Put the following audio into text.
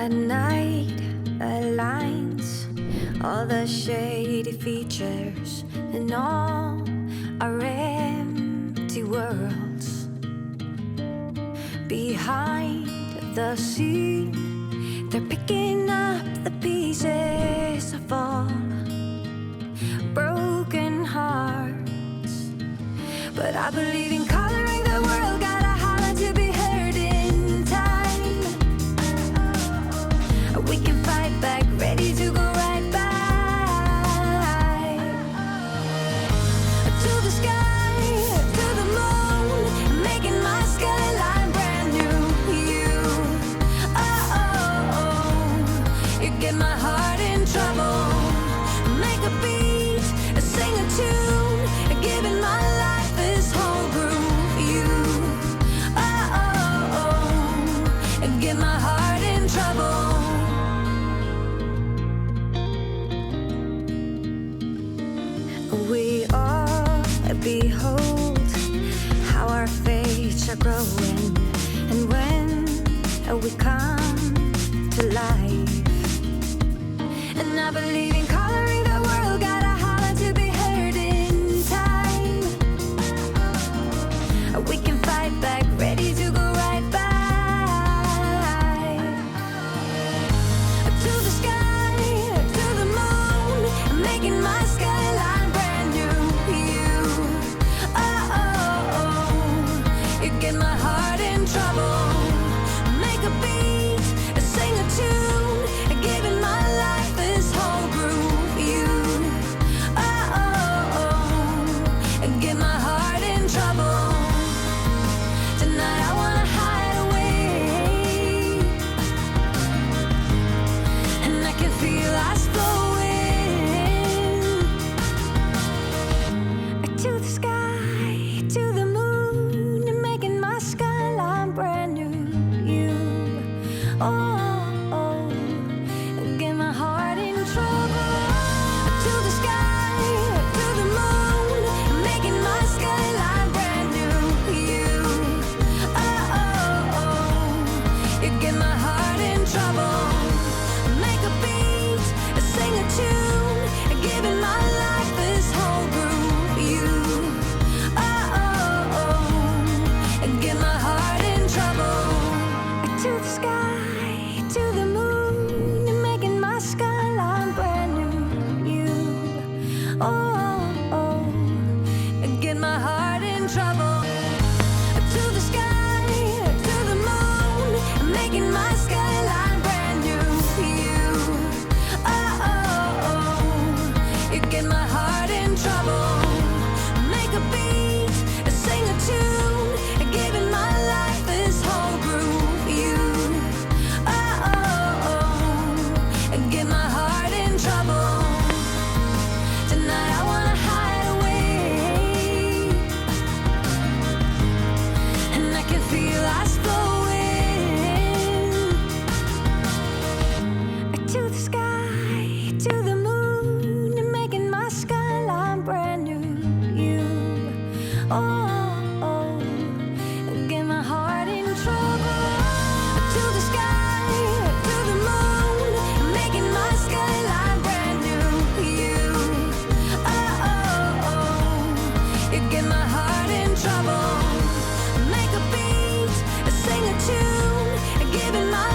At night, aligns all the shady features in all our empty worlds. Behind the scene, they're picking up the pieces of all broken hearts. But I believe in coloring the world, gotta holler to be heard in time. We can fight back, ready to go right by. To the sky, to the moon, making my skyline brand new. You, oh, oh, oh. You get my heart in trouble. Make a beat, sing a tune, giving my life this whole groove. You, oh, oh, oh. Get my heart in trouble. We all behold how our fates are growing, and when we come to life. And I believe in coloring the world, gotta holler to be heard in time. We can fight back, ready to go right by. To the sky, to the moon, making my skyline brand new. You, oh, oh, oh. You get my heart in trouble. Make a beat, sing a tune, giving my life this whole groove. You, oh, oh, oh. Get my heart in trouble. Tonight I wanna hide away, and I can feel us flowing to the sky, to the moon, and making my skyline brand new. You, oh, oh, get my heart in trouble. To the sky, to the moon, making my skyline brand new. You, oh, oh, oh, you get my heart in trouble. Make a beat, sing a tune, giving my life this whole groove. You, oh, oh, oh, get my heart in trouble. To the sky, to the moon, making my skyline brand new. You, oh, oh, get my heart in trouble. To the sky, to the moon, making my skyline brand new. You, oh, oh, oh, you get my heart in trouble. Make a beat, sing a tune, giving my life this whole groove. You, oh, oh, oh, get my heart in trouble. Tonight I wanna hide away, and I can feel us flowing to the sky, to the moon, making my skyline brand new. You, oh, oh, get my heart in trouble. To the sky, to the moon, making my skyline brand new. You, oh, oh, oh, you get my heart in trouble. Make a beat, sing a tune, giving my